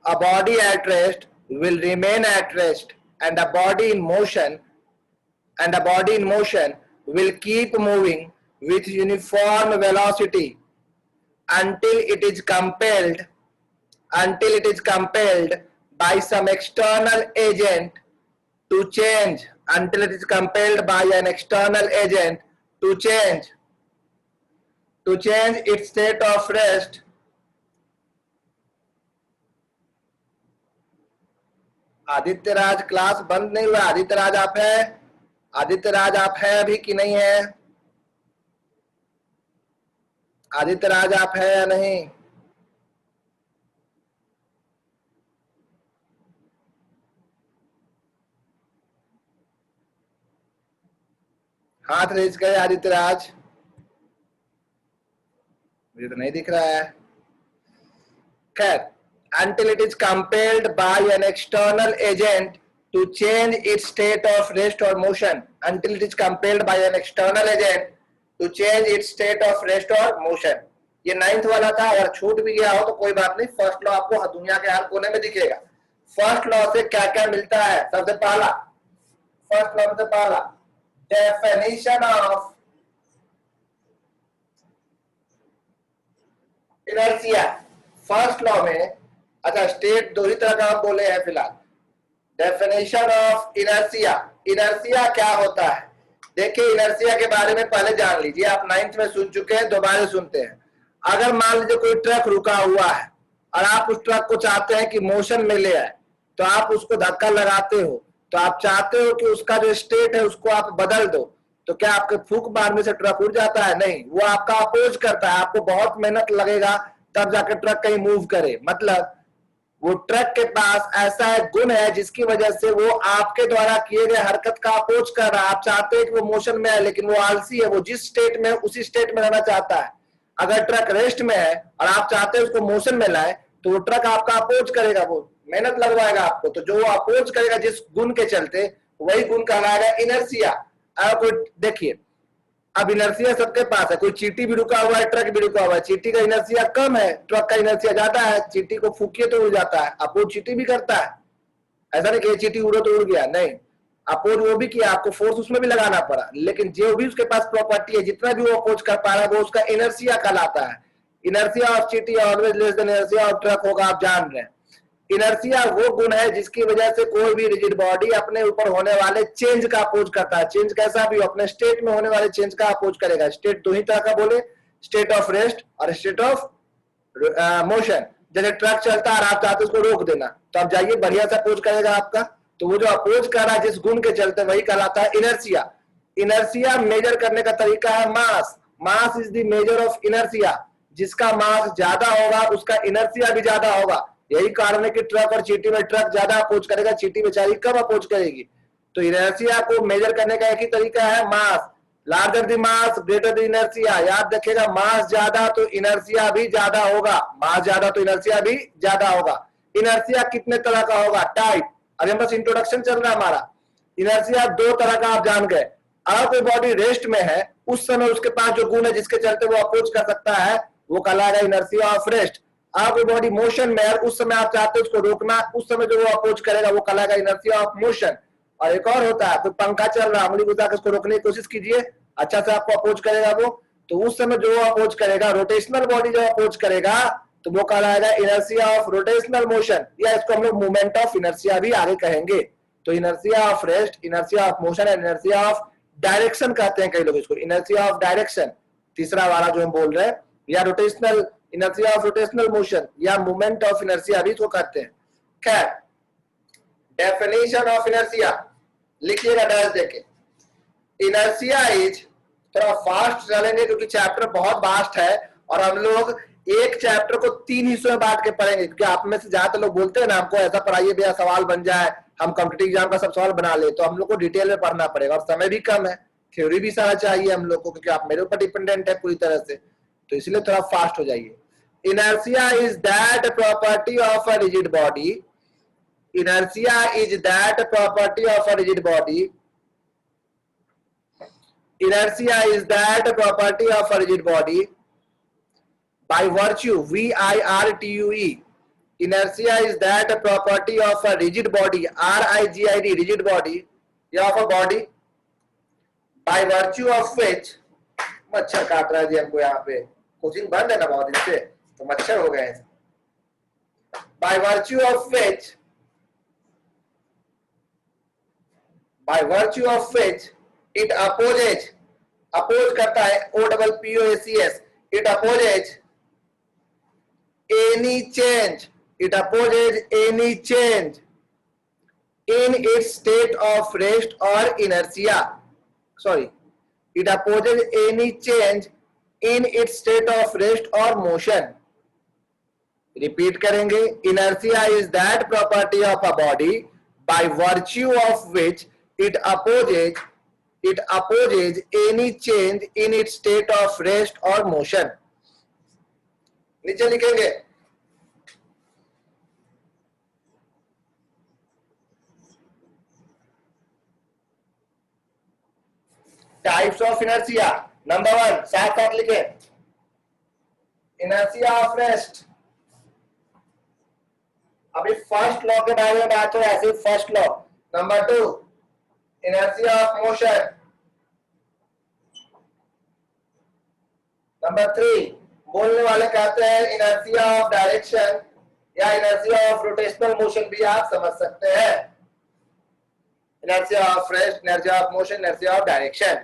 a body at rest will remain at rest, and a body in motion will keep moving with uniform velocity until it is compelled by some external agent to change, until it is compelled by an external agent to change its state of rest Aditya Raj class बंद नहीं हुआ। आदित्य राज आप है? आदित्य राज आप है अभी कि नहीं है? आदित्य राज आप है या नहीं? हाथ रेज करे आदित्य राज, मुझे तो नहीं दिख रहा है। खैर, until it is compelled by an external agent to change its state of rest or motion, until it is compelled by an external agent to change its state of rest or motion। ये 9th वाला था, अगर छूट भी गया हो तो कोई बात नहीं, फर्स्ट लॉ आपको दुनिया के हर कोने में दिखेगा। फर्स्ट लॉ से क्या क्या मिलता है? सबसे पहला, फर्स्ट लॉ से पहला definition of inertia. First law में, अच्छा स्टेट दो ही तरह का हम बोले हैं फिलहाल। डेफिनेशन ऑफ इनर्शिया, इनर्शिया क्या होता है? देखिए, इनर्शिया के बारे में पहले जान लीजिए, आप 9th में सुन चुके हैं, दोबारा सुनते हैं। अगर मान लीजिए कोई ट्रक रुका हुआ है और आप उस ट्रक को चाहते हैं कि मोशन में ले आए, तो आप उसको धक्का लगाते हो, तो आप चाहते हो कि उसका जो स्टेट है उसको आप बदल दो, तो क्या आपके फूंक मारने से ट्रक उड़ जाता है? नहीं, वो आपका अपोज करता है, आपको बहुत मेहनत लगेगा तब जाकर ट्रक कहीं मूव करे। मतलब वो ट्रक के पास ऐसा एक गुण है जिसकी वजह से वो आपके द्वारा किए गए हरकत का अपोज कर रहा है। आप चाहते हैं कि वो मोशन में है, लेकिन वो आलसी है, वो जिस स्टेट में उसी स्टेट में रहना चाहता है। अगर ट्रक रेस्ट में है और आप चाहते हैं उसको मोशन में लाए, तो वो ट्रक आपका अपोज करेगा, वो मेहनत लगवाएगा आपको। तो जो वो अपोज करेगा जिस गुण के चलते, वही गुण कहलाएगा इनर्शिया। अगर कोई देखिए, अब इनर्शिया सबके पास है, कोई चींटी भी रुका हुआ है, ट्रक भी रुका हुआ है, चींटी का इनर्शिया कम है, ट्रक का इनर्शिया ज्यादा है। चींटी को फूकिए तो उड़ जाता है, अपोज चींटी भी करता है। ऐसा नहीं कि चींटी उड़ो तो उड़ गया, नहीं, अपोज वो भी किया, आपको फोर्स उसमें भी लगाना पड़ा, लेकिन जो भी उसके पास प्रॉपर्टी है, जितना भी वो अपोज कर पा रहा है, वो उसका इनर्शिया कहलाता है। इनर्शिया ऑफ चींटी always less than inertia of truck होगा, आप जान रहे हैं। इनर्शिया वो गुण है जिसकी वजह से कोई भी रिजिड बॉडी अपने ऊपर होने वाले चेंज का अपोज करता है। चेंज कैसा भी हो, अपने स्टेट में होने वाले चेंज का अपोज करेगा। स्टेट दो ही तरह का बोले, स्टेट ऑफ रेस्ट और स्टेट ऑफ मोशन। जैसे ट्रक चलता है और आप चाहते उसको रोक देना, तो आप जाइए, बढ़िया से अपोज करेगा आपका। तो वो जो अपोज कर रहा है जिस गुण के चलते, वही कहलाता है इनर्शिया। इनर्शिया मेजर करने का तरीका है mass. Mass is the measure of inertia. जिसका मास ज्यादा होगा उसका इनर्शिया भी ज्यादा होगा। यही कारण है कि ट्रक और चींटी में ट्रक ज्यादा अपोज करेगा, चींटी बेचारी कम अपोज करेगी। तो इनर्शिया को मेजर करने का एक ही तरीका है mass. Larger the mass greater the inertia. याद रखिएगा, मास ज्यादा तो इनर्शिया भी ज्यादा होगा, मास ज्यादा तो इनर्शिया भी ज्यादा होगा। इनर्शिया कितने तरह का होगा? टाइप। अभी बस इंट्रोडक्शन चल रहा है हमारा। इनर्शिया दो तरह का आप जान गए। अगर कोई बॉडी रेस्ट में है, उस समय उसके पास जो गुण है जिसके चलते वो अपोज कर सकता है, वो कहलाएगा इनर्शिया ऑफ रेस्ट। अगर कोई बॉडी मोशन में है, उस समय आप चाहते हैं उसको रोकना, उस समय जो वो अपोज करेगा वो कहलाएगा इनर्शिया ऑफ मोशन। और एक और होता है, तो पंखा चल रहा है, उंगली घुसा के उसको रोकने की कोशिश कीजिए, अच्छा से आपको अपोज करेगा वो, तो उस समय जो अपोज करेगा, रोटेशनल बॉडी जो अपोज करेगा, तो वो कहलाएगा इनर्शिया ऑफ रोटेशनल मोशन, या इसको हम लोग मूवमेंट ऑफ इनर्शिया भी आगे कहेंगे। तो inertia of rest, inertia of motion and inertia of direction कहते हैं कई लोग इसको। इनर्शिया ऑफ डायरेक्शन तीसरा वाला जो हम बोल रहे हैं, या rotational inertia of rotational motion, या मूवमेंट ऑफ इनर्शिया भी इसको कहते हैं। खैर, डेफिनेशन ऑफ इनर्शिया लिखिएगा डैश देके। इनर्शिया इज, थोड़ा फास्ट चलेंगे क्योंकि चैप्टर बहुत वास्ट है और हम लोग एक चैप्टर को 3 हिस्सों में बांट के पढ़ेंगे, क्योंकि आप में से ज्यादातर लोग बोलते हैं ना, हमको ऐसा पढ़ाइए भैया सवाल बन जाए, हम कॉम्पिटिटिव एग्जाम का सब सवाल बना ले, तो हम लोग को डिटेल में पढ़ना पड़ेगा और समय भी कम है, थ्योरी भी सारा चाहिए हम लोग को, क्योंकि आप मेरे ऊपर डिपेंडेंट है पूरी तरह से, तो इसलिए थोड़ा फास्ट हो जाइए। Inertia is that property of a rigid body. Inertia is that property of a rigid body. Inertia is that property of a rigid body by virtue, VIRTUE, inertia is that property of a rigid body, RIGID, rigid body, या of a body by virtue of which, मच्छर काट रहा है जी हमको यहाँ पे, coaching बंद है ना बहुत दिन से तो मच्छर हो गए हैं. by virtue of which it opposes, oppose करता है, OPPOACS, it opposes any change, it opposes any change in its state of rest or inertia. Sorry, it opposes any change in its state of rest or motion. Repeat करेंगे. Inertia is that property of a body by virtue of which it opposes any change in its state of rest or motion. नीचे लिखेंगे. Types of inertia. Number 1, साथ साथ लिखें. Inertia of rest. अभी first law के बारे में बात हो, ऐसे first law. Number 2, inertia of motion. Number 3, बोलने वाले कहते हैं inertia of direction या inertia of rotational motion भी आप समझ सकते हैं. inertia of rest, inertia of motion, inertia of direction.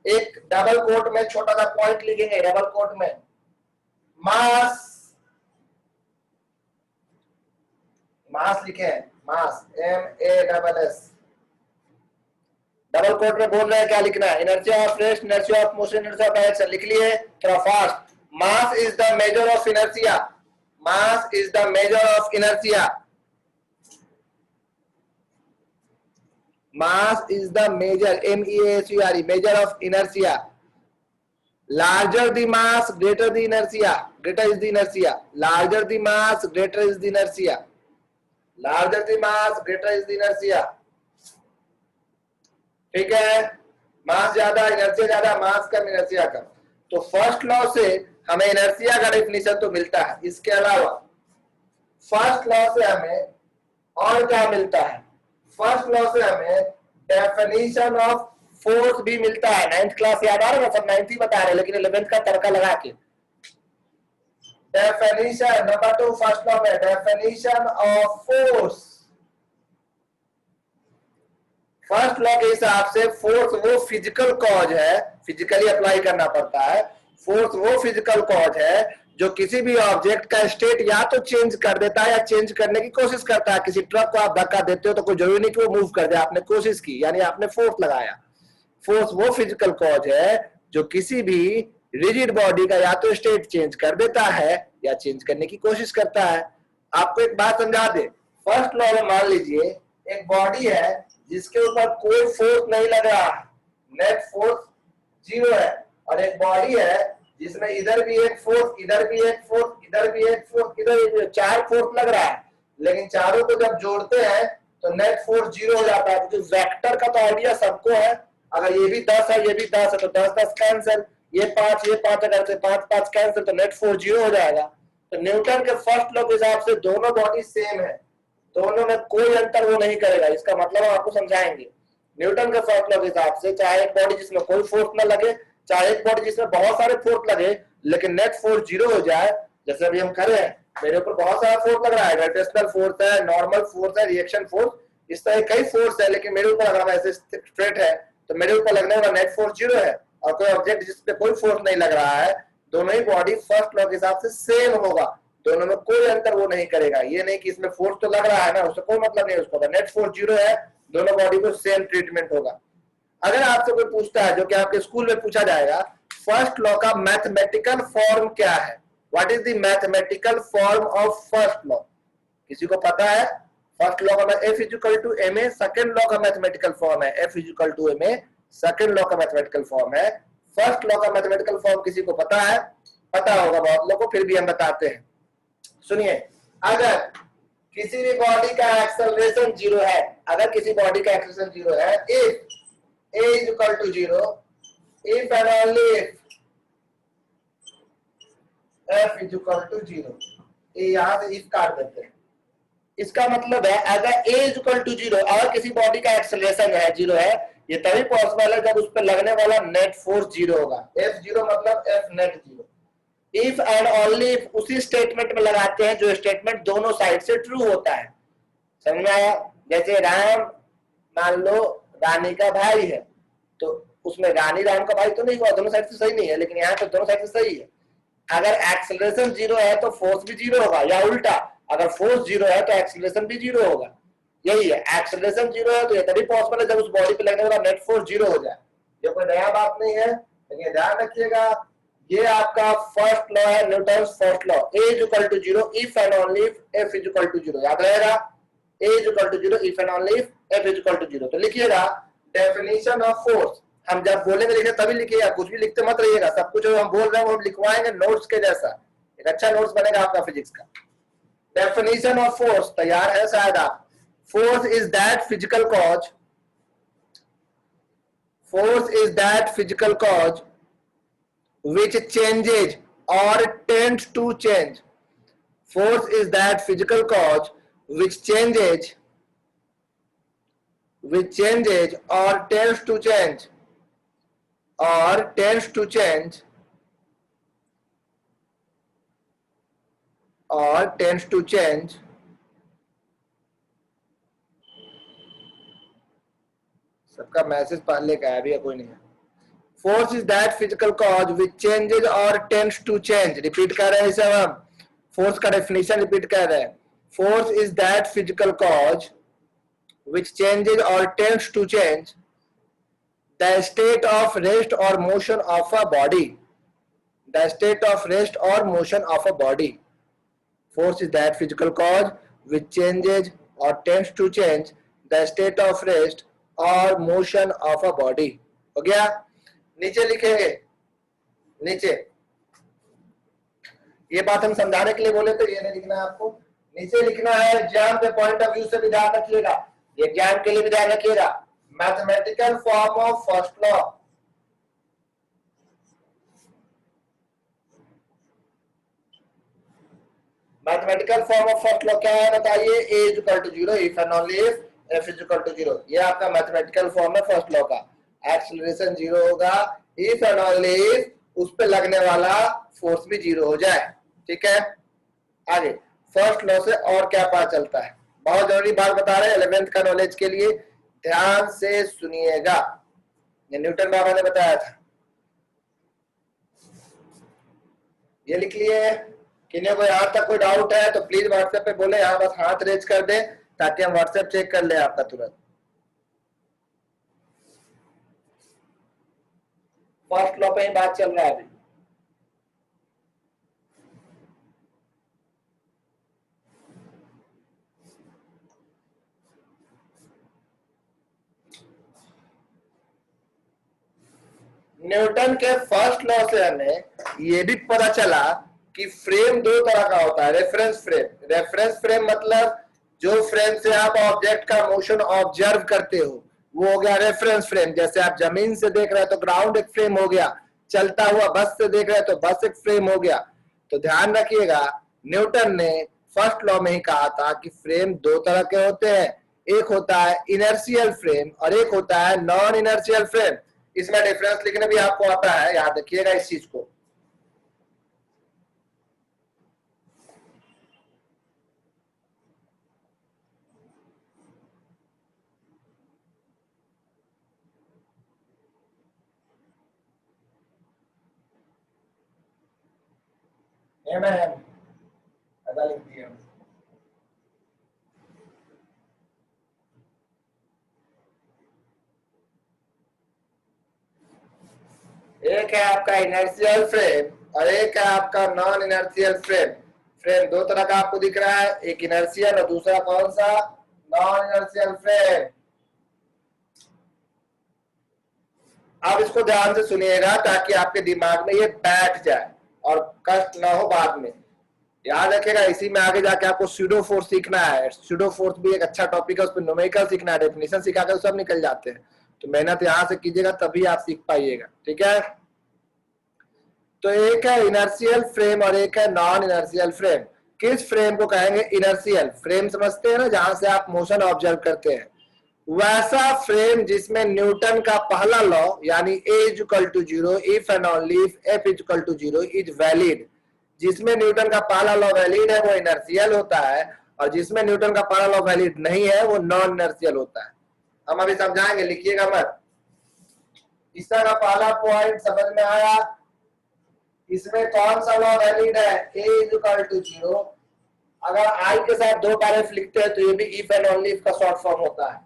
एक डबल कोट में छोटा सा पॉइंट लिखेंगे. डबल कोट में मास लिखे, मास MASS. डबल कोट में बोल रहे हैं क्या लिखना है. Inertia of rest, inertia of motion, inertia of direction. लिख लिए थोड़ा fast. Mass is the measure of inertia. Mass is the measure of inertia. Mass is the measure, MEASURE, measure of inertia. Larger the mass, greater the inertia. Greater is the inertia. Larger the mass, greater is the inertia. Larger the mass, greater is the inertia. ठीक है. मास ज्यादा, inertia ज्यादा, मास कम, inertia कम. तो first law से हमें inertia का definition तो मिलता है. इसके अलावा फर्स्ट लॉ से हमें और क्या मिलता है. फर्स्ट लॉ से हमें डेफिनेशन ऑफ फोर्स भी मिलता है. 9th क्लास याद आ रहा है, सब 9th ही बता रहे हैं, लेकिन 11th का तड़का लगा के. डेफिनेशन नंबर 2 फर्स्ट लॉ में, definition of force. First law के हिसाब से फोर्स वो फिजिकल कॉज है, फिजिकली अप्लाई करना पड़ता है. फोर्स वो फिजिकल कॉज है जो किसी भी ऑब्जेक्ट का स्टेट या तो चेंज कर देता है या चेंज करने की कोशिश करता है. किसी ट्रक को आप धक्का देते हो तो कोई जरूरी नहीं कि वो मूव कर दे, आपने कोशिश की, यानी आपने फोर्स लगाया. फोर्स वो फिजिकल कॉज है जो किसी भी रिजिड बॉडी का या तो स्टेट चेंज कर देता है या चेंज करने की कोशिश करता है. आपको एक बात समझा दे. फर्स्ट लॉ में मान लीजिए एक बॉडी है जिसके ऊपर कोई फोर्स नहीं लग रहा है, नेट फोर्स 0 है. और एक बॉडी है जिसमें इधर भी एक फोर्स, इधर भी एक फोर्स, इधर भी एक फोर्स, इधर 4 फोर्स लग रहा है. लेकिन चारों को जब जोड़ते हैं तो नेट फोर्स 0 हो जाता है. क्योंकि वेक्टर का तो आइडिया सबको है. अगर ये भी 10 है, ये भी 10 है, तो 10 कैंसिल, ये 5 अगर से 5 कैंसिल, तो नेट फोर्स 0 हो जाएगा. तो न्यूटन के फर्स्ट लॉ के हिसाब से दोनों बॉडी सेम है, दोनों में कोई अंतर वो नहीं करेगा. इसका मतलब हम आपको समझाएंगे. न्यूटन के फर्स्ट लॉ के हिसाब से चाहे एक बॉडी जिसमें कोई फोर्स न लगे, चाहे एक बॉडी जिसमें बहुत सारे फोर्स लगे, लेकिन नेट फोर्स 0 हो जाए. जैसे अभी हम कर रहे हैं, मेरे ऊपर बहुत सारा फोर्स लग रहा है, ग्रेविटेशनल फोर्स है, नॉर्मल फोर्स है, रिएक्शन फोर्स, इस तरह कई फोर्स है. लेकिन मेरे ऊपर अगर ऐसे स्ट्रेट है तो मेरे ऊपर लगने वाला नेट फोर्स 0 है. और कोई ऑब्जेक्ट जिसपे कोई फोर्स नहीं लग रहा है, दोनों ही बॉडी फर्स्ट लॉ के हिसाब से सेम होगा. दोनों में कोई अंतर वो नहीं करेगा. ये नहीं कि इसमें फोर्स तो लग रहा है ना, उससे कोई मतलब नहीं. उसको नेट फोर्स 0 है, दोनों बॉडी को सेम ट्रीटमेंट होगा. अगर आपसे कोई पूछता है, जो कि आपके स्कूल में पूछा जाएगा, फर्स्ट लॉ का मैथमेटिकल फॉर्म क्या है, what is the mathematical form of first law, किसी को पता है? फर्स्ट लॉ का F = ma. सेकंड लॉ का मैथमेटिकल फॉर्म है F = ma. सेकंड लॉ का मैथमेटिकल फॉर्म है. फर्स्ट लॉ का मैथमेटिकल फॉर्म किसी को पता है? पता होगा बहुत लोगों को, फिर भी हम बताते हैं. सुनिए, अगर किसी भी बॉडी का एक्सेलरेशन 0 है, अगर किसी बॉडी का एक्सेलरेशन 0 है, if a = 0, if and only if F = 0. ये यहां से if काट देते हैं. इसका मतलब है अगर a इज इक्वल टू 0, अगर किसी बॉडी का एक्सेलरेशन है 0 है, ये तभी पॉसिबल है जब उस पर लगने वाला नेट फोर्स 0 होगा। F0 मतलब F net 0। If and only if उसी स्टेटमेंट में लगाते हैं जो स्टेटमेंट दोनों साइड से ट्रू होता है। समझ में आया? जैसे राम मान लो रानी का भाई है, तो उसमें रानी राम का भाई तो नहीं हुआ, दोनों साइड से सही नहीं है, लेकिन यहाँ पे दोनों साइड से सही है। अगर एक्सेलरेशन 0 है तो फोर्स भी 0 होगा, या उल्टा अगर फोर्स 0 है तो एक्सेलरेशन भी 0 होगा। यही है, एक्सेलरेशन 0 है तो ये तभी पॉसिबल है जब उस बॉडी पे लगने वाला नेट फोर्स 0 हो जाए। ये कोई नया बात नहीं है, लेकिन ध्यान रखिएगा ये आपका फर्स्ट लॉ है, Newton's first law. A is equal to 0 if and only if F is equal to 0। याद रहेगा, A is equal to 0 if and only if F is equal to 0। तो लिखिएगा डेफिनेशन ऑफ फोर्स। हम जब बोलेंगे लिखे तभी लिखिएगा, कुछ भी लिखते मत रहिएगा, सब कुछ हम बोल रहे हैं वो हम लिखवाएंगे नोट्स के जैसा, एक अच्छा नोट्स बनेगा आपका फिजिक्स का। डेफिनेशन ऑफ फोर्स तैयार है शायद आप? Force is that physical cause, force is that physical cause which changes or tends to change. Force is that physical cause which changes or tends to change सबका message पहले का है, अभी कोई नहीं है। Force is that physical cause which changes or tends to change. Repeat कर रहे हैं इसे हम, फोर्स का डेफिनेशन रिपीट कर रहे हैं। Force is that physical cause which changes or tends to change the state of rest or motion of a body, the state of rest or motion of a body. Force is that physical cause which changes or tends to change the state of rest or motion of a body. हो गया? नीचे लिखेंगे, नीचे ये बात हम समझाने के लिए बोले तो ये नहीं लिखना है आपको, नीचे लिखना है। एग्जाम के पॉइंट ऑफ व्यू से भी ध्यान रखिएगा, एग्जाम के लिए भी ध्यान रखिएगा। Mathematical form of first law, mathematical form of first law क्या है बताइए? A is equal to 0 if and only if F is equal to 0। ये आपका मैथमेटिकल फॉर्म है फर्स्ट लॉ का। एक्सेलरेशन 0 होगा इफ एंड ओनली इफ उस पे लगने वाला फोर्स भी 0 हो जाए। ठीक है, आगे फर्स्ट लॉ से और क्या पता चलता है? बहुत जरूरी बात बता रहे हैं 11th का नॉलेज के लिए, ध्यान से सुनिएगा। ये न्यूटन बाबा ने बताया था, ये लिख लिए। किन्हीं को यहाँ तक कोई डाउट है तो प्लीज व्हाट्सएप पे बोले, यहाँ बस हाथ रेज कर दे ताकि हम व्हाट्सएप चेक कर ले आपका तुरंत। फर्स्ट लॉ पे ही बात चल रहा है अभी। न्यूटन के फर्स्ट लॉ से हमें ये भी पता चला कि फ्रेम दो तरह का होता है। रेफरेंस फ्रेम, रेफरेंस फ्रेम मतलब जो फ्रेम से आप ऑब्जेक्ट का मोशन ऑब्जर्व करते हो वो हो गया रेफरेंस फ्रेम। जैसे आप जमीन से देख रहे हैं तो ग्राउंड एक फ्रेम हो गया, चलता हुआ बस से देख रहे हैं तो बस एक फ्रेम हो गया। तो ध्यान रखिएगा न्यूटन ने फर्स्ट लॉ में ही कहा था कि फ्रेम दो तरह के होते हैं, एक होता है इनर्शियल फ्रेम और एक होता है नॉन इनर्शियल फ्रेम। इसमें डिफरेंस लिखने भी आपको आता है, याद रखिएगा इस चीज को। लिख दिया एक है आपका इनर्शियल फ्रेम और एक है आपका नॉन इनर्शियल फ्रेम। फ्रेम दो तरह का आपको दिख रहा है, एक इनर्शियल और दूसरा कौन सा? Non inertial frame. आप इसको ध्यान से सुनिएगा ताकि आपके दिमाग में ये बैठ जाए और कष्ट ना हो बाद में। याद रखिएगा इसी में आगे जाके आपको स्यूडो फोर्स सीखना है। स्यूडो फोर्स भी एक अच्छा टॉपिक है, उस पर न्यूमेरिकल सीखना है, डेफिनेशन सिखा कर सब निकल जाते हैं। तो मेहनत यहां से कीजिएगा तभी आप सीख पाइएगा। ठीक है, तो एक है इनर्शियल फ्रेम और एक है नॉन इनर्शियल फ्रेम। किस फ्रेम को कहेंगे इनर्शियल फ्रेम? समझते हैं ना, जहां से आप मोशन ऑब्जर्व करते हैं। वैसा फ्रेम जिसमें न्यूटन का पहला लॉ यानी a is equal to 0 if and only if F is equal to 0 is valid, जिसमें न्यूटन का पहला लॉ वैलिड है वो इनर्शियल होता है, और जिसमें न्यूटन का पहला लॉ वैलिड नहीं है वो नॉन इनर्शियल होता है। हम अभी समझाएंगे, लिखिएगा मत। इसका का पहला पॉइंट समझ में आया? इसमें कौन सा लॉ वैलिड है? ए इज इक्वल टू 0। अगर आई के साथ दो पैरेफ लिखते हैं तो ये भी इफ एंड ओनली इफ का शॉर्ट फॉर्म होता है।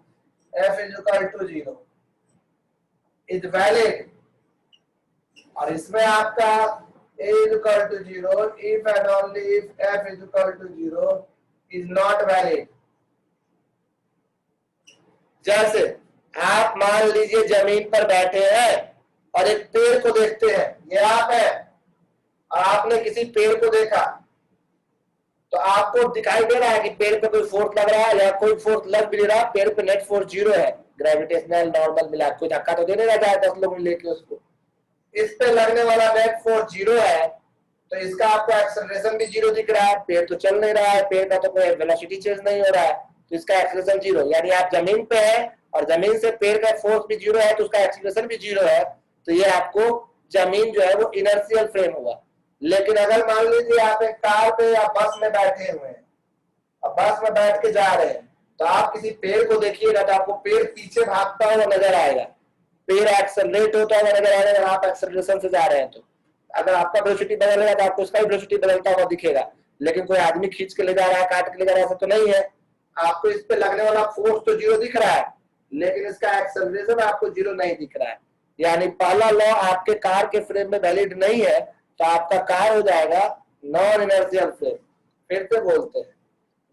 F is equal to 0 is valid, और इसमें आपका A is equal to 0 if and only if F is equal to 0 is not valid। जैसे आप मान लीजिए जमीन पर बैठे हैं और एक पेड़ को देखते हैं, ये आप है और आपने किसी पेड़ को देखा, तो आपको दिखाई दे रहा है कि पेड़ पे कोई फोर्स लग रहा है या कोई फोर्स लग भी नहीं रहा, पेड़ पे नेट फोर्स 0 है, ग्रेविटेशनल नॉर्मल मिला, कोई धक्का तो दे नहीं रहा है 10 लोग लेके उसको। इस पे लगने वाला नेट फोर्स 0 है, तो इसका आपको एक्सेलरेशन भी 0 दिख रहा है, पेड़ तो चल नहीं रहा है, पेड़ का तो कोई वेलोसिटी चेंज नहीं हो रहा है, तो इसका एक्सेलरेशन 0, यानी आप जमीन पे है और जमीन से पेड़ का फोर्स भी 0 है तो उसका एक्सेलरेशन भी 0 है, तो ये आपको जमीन जो है वो इनर्शियल फ्रेम हुआ। लेकिन अगर मान लीजिए आप एक कार पे या बस में बैठे हुए हैं और बस में बैठ के जा रहे हैं, तो आप किसी पेड़ को देखिएगा तो आपको पेड़ पीछे भागता हुआ नजर आएगा, पेड़ एक्सेलरेट होता हुआ नजर आएगा अगर आप एक्सेलरेशन से जा रहे हैं तो। अगर आपका वेलोसिटी बदलेगा तो आपको उसका भी वेलोसिटी बदलता हुआ दिखेगा, लेकिन कोई आदमी खींच के ले जा रहा है, काट के ले जा रहा है, ऐसा तो नहीं है। आपको इस पे लगने वाला फोर्स तो 0 दिख रहा है, लेकिन इसका एक्सेलरेशन आपको 0 नहीं दिख रहा है, यानी पहला लॉ आपके कार के फ्रेम में वैलिड नहीं है, तो आपका कार हो जाएगा नॉन इनर्शियल फ्रेम। फिर से बोलते हैं,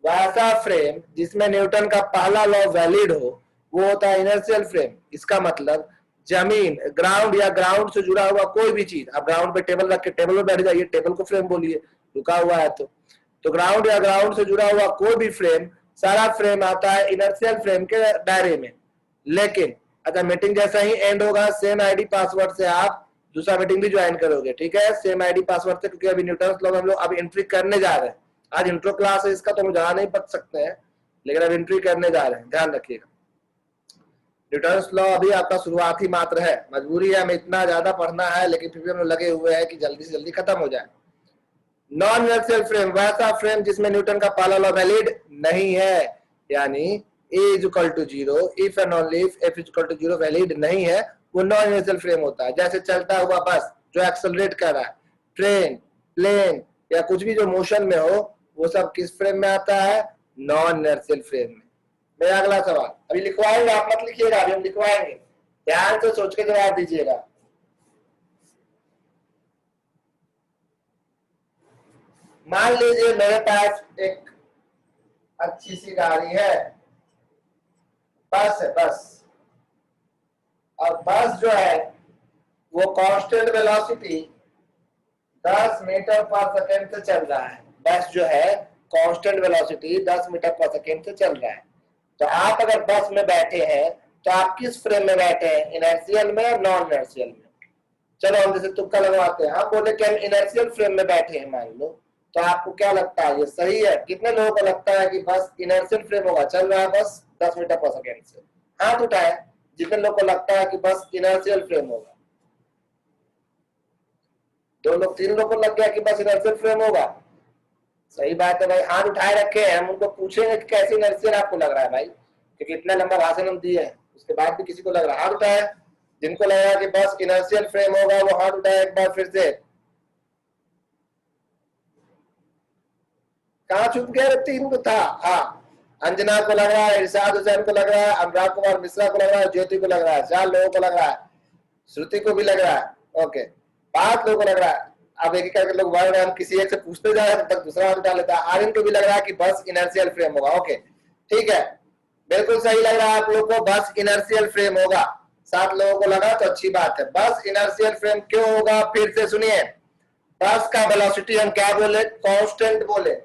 वैसा फ्रेम जिसमें न्यूटन का पहला लॉ वैलिड हो वो होता है इनर्शियल फ्रेम। इसका मतलब जमीन, ग्राउंड या ग्राउंड से जुड़ा हुआ कोई भी चीज, आप ग्राउंड पे टेबल रख के टेबल पे बैठ जाइए, टेबल को फ्रेम बोलिए, रुका हुआ है तो ग्राउंड या ग्राउंड से जुड़ा हुआ कोई भी फ्रेम, सारा फ्रेम आता है इनर्शियल फ्रेम के दायरे में। लेकिन अगर मीटिंग जैसा ही एंड होगा, सेम आईडी पासवर्ड से आप दूसरा मीटिंग भी ज्वाइन करोगे, ठीक है, सेम आईडी पासवर्ड से, क्योंकि अभी न्यूटन लॉ हम लोग अब एंट्री करने जा रहे हैं। आज इंट्रो क्लास है इसका, तो हम ज्यादा नहीं बच सकते हैं, लेकिन अब एंट्री करने जा रहे हैं, ध्यान रखिएगा। न्यूटन लॉ अभी आपका शुरुआती मात्र है, मजबूरी है, हमें इतना ज्यादा पढ़ना है, लेकिन फिर भी हम लगे हुए हैं कि जल्दी से जल्दी खत्म हो जाए। नॉन इनर्शियल फ्रेम, वैसा फ्रेम जिसमें न्यूटन का पहला लॉ वैलिड नहीं है, यानी A is equal to 0 if and only if F is equal to 0 valid नहीं है, वो नॉन इनर्शियल फ्रेम होता है। जैसे चलता हुआ बस जो एक्सेलरेट कर रहा है, ट्रेन, प्लेन या कुछ भी जो मोशन में हो, वो सब किस फ्रेम में आता है? नॉन इनर्शियल फ्रेम में। मेरा अगला सवाल अभी लिखवाएंगे, आप मत लिखिएगा, अभी हम लिखवाएंगे, ध्यान से सोच के जवाब दीजिएगा। मान लीजिए मेरे पास एक अच्छी सी गाड़ी है, बस है, बस, और बस जो है वो कांस्टेंट वेलोसिटी 10 मीटर पर सेकेंड से चल रहा है। बस जो है कांस्टेंट वेलोसिटी 10 मीटर पर सेकेंड से चल रहा है। तो आप अगर बस में बैठे हैं तो आप किस फ्रेम में बैठे हैं, इनर्शियल में और नॉन इनर्शियल में? चलो हम जैसे तुक्का लगवाते हैं, हम बोले कि हम इनर्शियल फ्रेम में बैठे हैं मान लो, तो आपको क्या लगता है ये सही है? कितने लोगों को लगता है कि बस इनर्शियल फ्रेम होगा, चल रहा है बस 10 मीटर पर सेकेंड से? हाथ उठाए जितने लोगों को लगता है कि बस इनर्शियल फ्रेम होगा। 2 लोग 3 लोगों को लग गया कि बस इनर्शियल फ्रेम होगा। सही बात है भाई, हाथ उठाए रखे हैं, हम उनको पूछेंगे कि कैसे इनर्शियल आपको लग रहा है भाई, क्योंकि इतना लंबा भाषण हम दिए हैं, उसके बाद भी किसी को लग रहा है? हाथ उठाए जिनको लग रहा है कि बस इनर्शियल फ्रेम होगा, वो हाथ उठाए एक बार फिर से। कहाँ छुप गया? 3 को था। हाँ, अंजना को लग रहा है, इरशाद हुसैन को लग रहा है, अनुराग कुमार मिश्रा को लग रहा है, ज्योति को लग रहा है, 4 लोगों को लग रहा है, श्रुति को भी लग रहा है, ओके, 5 लोगों को लग रहा है। अब एक एक करके लोग बढ़ रहे हैं, हम किसी एक से पूछते जा रहे हैं, तब तक दूसरा हाथ उठा लेता है। आर्यन को भी लग रहा है कि बस इनर्शियल फ्रेम होगा, ओके ठीक है, बिल्कुल सही लग रहा है आप लोग को, बस इनर्शियल फ्रेम होगा। 7 लोगों को लगा तो अच्छी बात है। बस इनर्शियल फ्रेम क्यों होगा? फिर से सुनिए, बस का वेलोसिटी हम क्या बोले? कांस्टेंट बोले।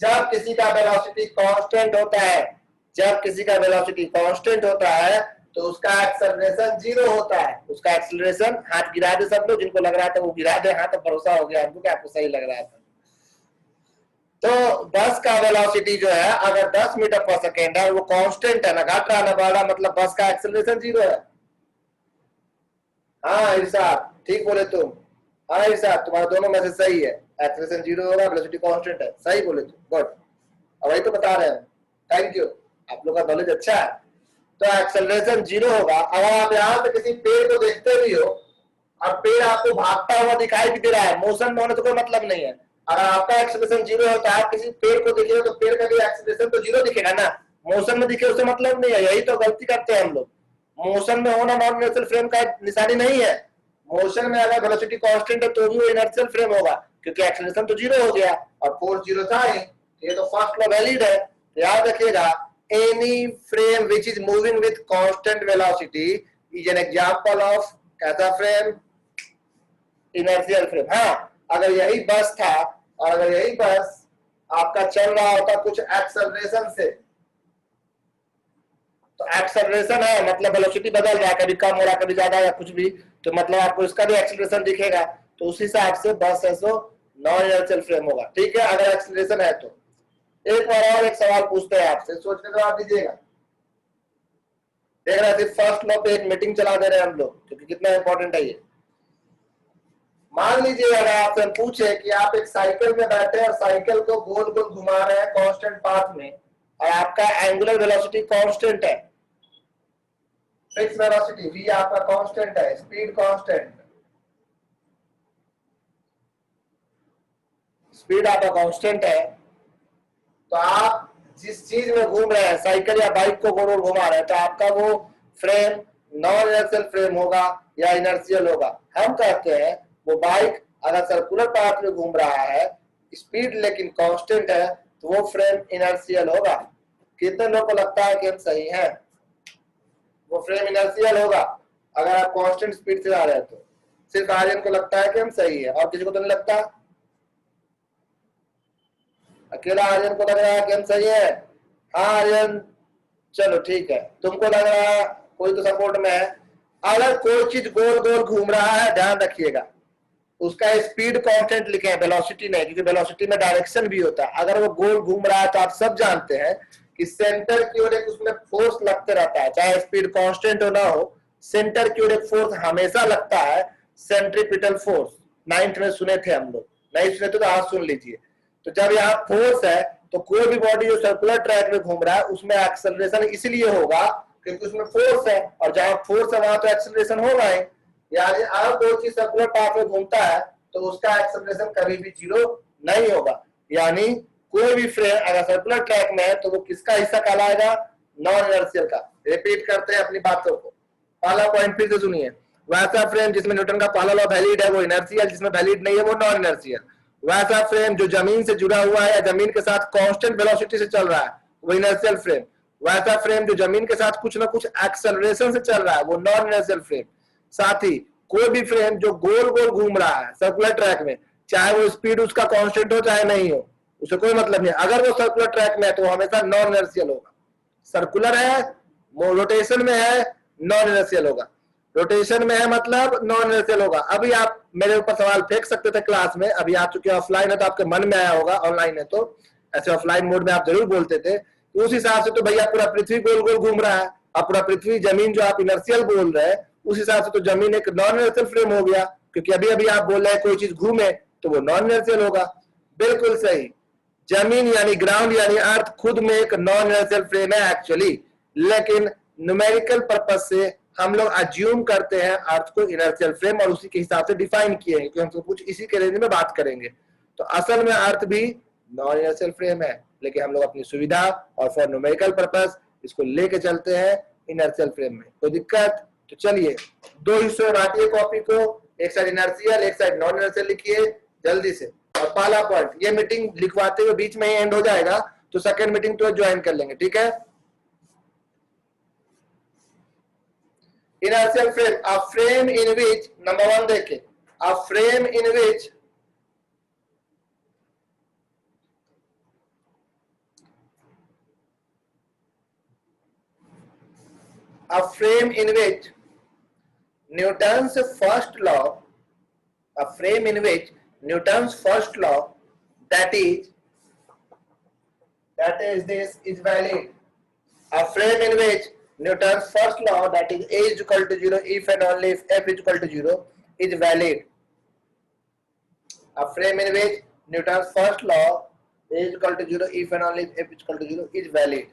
जब किसी का वेलोसिटी कांस्टेंट होता है, जब किसी का वेलोसिटी कांस्टेंट होता है तो उसका एक्सेलरेशन 0 होता है। उसका एक्सेलरेशन, हाथ गिरा दे सब लोग, जिनको लग रहा था वो गिरा दे हाथ, तो भरोसा हो गया हमको कि आपको सही लग रहा था। तो बस का वेलोसिटी जो है अगर 10 मीटर पर सेकेंड है, वो कांस्टेंट है, ना घट रहा ना बढ़ रहा, मतलब बस का एक्सेलरेशन 0 है। हाँ इरशाद, ठीक बोले तुम। हाँ इरशाद, तुम्हारा दोनों में से सही है, एक्सेलरेशन 0 होगा, वेलोसिटी कांस्टेंट है, सही बोले तुम, गुड। अब वही तो बता रहे हैं, थैंक यू, आप लोग का नॉलेज अच्छा है। तो एक्सेलरेशन 0 होगा। अगर आप यहाँ पे किसी पेड़ को देखते भी हो और पेड़ आपको भागता हुआ दिखाई भी दे रहा है, मोशन में होने तो कोई मतलब नहीं है। अगर आपका एक्सेलरेशन 0 है तो आप किसी पेड़ को देखिए तो पेड़ का भी एक्सेलरेशन तो 0 दिखेगा ना, मोशन में दिखे उससे मतलब नहीं है। यही तो गलती करते हैं हम लोग, मोशन में होना नॉन इनर्शियल फ्रेम का निशानी नहीं है। मोशन में अगर वेलोसिटी कांस्टेंट है तो भी वो इनर्शियल फ्रेम होगा, क्योंकि एक्सेलरेशन तो 0 हो गया और फोर्स 0 था ही। ये तो फर्स्ट लॉ वैलिड है। याद रखिएगा, any frame which is moving with constant velocity is an example of कैसा फ्रेम, इनर्शियल फ्रेम। हाँ, अगर यही बस था और अगर यही बस आपका चल रहा होता कुछ एक्सेलरेशन से, तो एक्सेलरेशन है मतलब वेलोसिटी बदल रहा है, कभी कम हो रहा है कभी ज्यादा या कुछ भी, तो मतलब आपको इसका भी एक्सेलरेशन दिखेगा। तो उस हिसाब से बस है सो नॉन इनर्शियल फ्रेम होगा, ठीक है, अगर एक्सेलरेशन है तो। एक बार और एक सवाल पूछते हैं आपसे, सोच के जवाब दीजिएगा। देख रहे थे फर्स्ट लॉ पे एक मीटिंग चला दे रहे हैं हम लोग, क्योंकि कितना इंपॉर्टेंट है ये। मान लीजिए अगर आपसे पूछे कि आप एक साइकिल में बैठे और साइकिल को गोल गोल घुमा रहे हैं कांस्टेंट पाथ में, और आपका एंगुलर वेलोसिटी कांस्टेंट है, फिक्स वेलोसिटी v आपका कांस्टेंट है, स्पीड कांस्टेंट, स्पीड आपका कांस्टेंट है, तो आप जिस चीज में घूम रहे हैं, साइकिल या बाइक को गोल गोल घुमा रहे हैं, तो आपका वो फ्रेम नॉन इनर्शियल फ्रेम होगा या इनर्शियल होगा। हम कहते हैं वो बाइक अगर सर्कुलर पाथ में घूम रहा है, स्पीड लेकिन कांस्टेंट है, तो वो फ्रेम इनर्शियल होगा। कितने लोग को लगता है कि हम सही हैं? वो फ्रेम इनर्शियल होगा अगर आप कांस्टेंट स्पीड से आ रहे हैं तो। सिर्फ आर्यन को लगता है कि हम सही है, और किसी को तो नहीं लगता? अकेला आर्यन को लग रहा है कि हम सही है? हाँ आर्यन, चलो ठीक है, तुमको लग रहा है, कोई तो सपोर्ट में है। अगर कोई चीज गोल गोल घूम रहा है, ध्यान रखिएगा, उसका स्पीड कांस्टेंट लिखे, वेलोसिटी नहीं, क्योंकि वेलोसिटी में डायरेक्शन भी होता है। अगर वो गोल घूम रहा है तो आप सब जानते हैं कि सेंटर की ओर एक उसमें फोर्स लगते रहता है, चाहे स्पीड कांस्टेंट हो ना हो, सेंटर की ओर एक फोर्स हमेशा लगता है, सेंट्रीपिटल फोर्स। 9th में सुने थे हम लोग, नहीं सुने तो आज सुन लीजिए। तो जब यहाँ फोर्स है तो कोई भी बॉडी जो सर्कुलर ट्रैक में घूम रहा है उसमें एक्सेलरेशन इसलिए होगा क्योंकि उसमें फोर्स है, और जहां फोर्स है वहां तो एक्सेलरेशन होगा ही। यानी अगर कोई चीज सर्कुलर पाथ में घूमता है तो उसका एक्सेलरेशन कभी भी 0 नहीं होगा। यानी कोई भी फ्रेम अगर सर्कुलर ट्रैक में है तो वो किसका हिस्सा कहलाएगा? नॉन इनर्शियल का। रिपीट करते हैं अपनी बातों को, पहला पॉइंट फिर से सुनिए। वैसा फ्रेम जिसमें न्यूटन का पहला लॉ वैलिड है वो इनर्शियल, जिसमें वैलिड नहीं है वो नॉन इनर्शियल। वैसा फ्रेम जो जमीन से जुड़ा हुआ है या जमीन के साथ कांस्टेंट वेलोसिटी से चल रहा है वो इनर्शियल फ्रेम। वैसा फ्रेम जो जमीन के साथ कुछ ना कुछ एक्सेलरेशन से चल रहा है वो नॉन इनर्शियल फ्रेम। साथ ही कोई भी फ्रेम जो गोल गोल घूम रहा है सर्कुलर ट्रैक में, चाहे वो स्पीड उसका कांस्टेंट हो चाहे नहीं हो, उसे कोई मतलब नहीं, अगर वो सर्कुलर ट्रैक में है तो वो हमेशा नॉन इनर्शियल होगा। सर्कुलर है, रोटेशन में है, नॉन इनर्शियल होगा। रोटेशन में है मतलब नॉन इनर्शियल होगा। अभी आप मेरे ऊपर सवाल फेंक सकते थे क्लास में, अभी आप चूंकि ऑफलाइन है तो आपके मन में आया होगा, ऑनलाइन है तो ऐसे ऑफलाइन मोड में आप जरूर बोलते थे। उस हिसाब से तो भैया पूरा पृथ्वी गोल गोल घूम रहा है, अब पूरा पृथ्वी जमीन जो आप इनर्शियल बोल रहे हैं उस हिसाब से तो जमीन एक नॉन इनर्शियल फ्रेम हो गया, क्योंकि अभी अभी आप बोल रहे हैं कोई चीज घूमे तो वो नॉन इनर्शियल होगा। बिल्कुल सही, जमीन यानी ग्राउंड यानी अर्थ खुद में एक नॉन इनर्शियल फ्रेम है एक्चुअली, लेकिन न्यूमेरिकल पर्पज से हम लोग अज्यूम करते हैं अर्थ को इनर्शियल फ्रेम और उसी के हिसाब से डिफाइन किए हैं, क्योंकि हम सब कुछ इसी के रेंज में बात करेंगे। तो असल में अर्थ भी नॉन इनर्शियल फ्रेम है, लेकिन हम लोग अपनी सुविधा और फॉर न्यूमेरिकल पर्पज इसको लेके चलते हैं इनर्शियल फ्रेम में। कोई दिक्कत? तो चलिए दो हिस्सों में बांटिए कॉपी को, एक साइड इनर्शियल एक साइड नॉन इनर्शियल लिखिए जल्दी से। और पहला पॉइंट, ये मीटिंग लिखवाते हुए बीच में ही एंड हो जाएगा तो सेकंड मीटिंग तो ज्वाइन कर लेंगे, ठीक है? Inertial frame, a frame in which, number 1 देखें, a frame in which Newton's first law, a frame in which Newton's first law, that is that is this is valid. A frame in which Newton's first law, that is A is equal to 0 if and only if F is equal to 0, is valid. A frame in which Newton's first law A is equal to 0 if and only if F is equal to 0 is valid.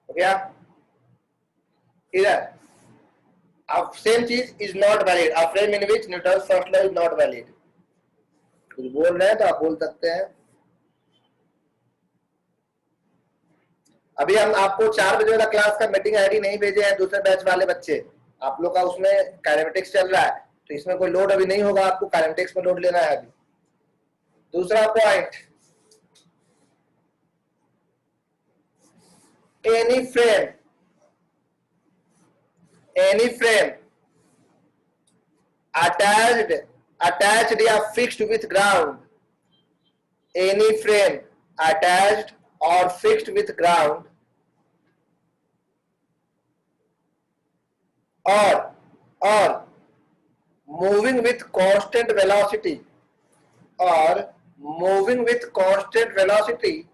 Okay? Either same चीज is not valid. A frame in which Newton's first law is not valid. कुछ बोल रहे हैं तो आप बोल सकते हैं. अभी हम आपको 4 बजे वाला क्लास का मीटिंग आईडी नहीं भेजे हैं दूसरे बैच वाले बच्चे. आप लोग का उसमें काइनेमेटिक्स चल रहा है तो इसमें कोई लोड अभी नहीं होगा. आपको काइनेमेटिक्स में लोड लेना है. अभी दूसरा पॉइंट, any frame attached या fixed with ground, any frame attached or fixed with ground or moving with constant velocity or moving with constant velocity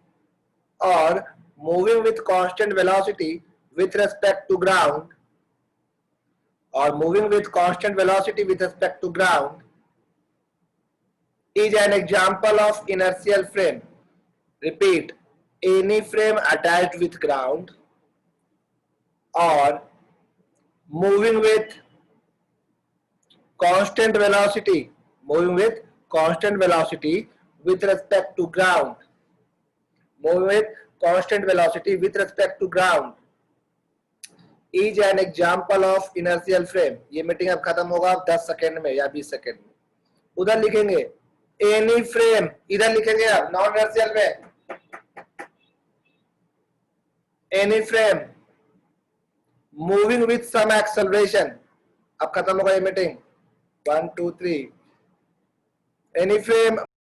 with respect to ground or moving with constant velocity with respect to ground is an example of inertial frame. Repeat, any frame attached with ground or moving with constant velocity with respect to ground, is an example of inertial frame. ये meeting अब खत्म होगा 10 second में या 20 second में. उधर लिखेंगे any frame, इधर लिखेंगे अब नॉन इनर्शियल में any frame moving with some acceleration. अब खत्म होगा ये मीटिंग. 1 2 3. Any frame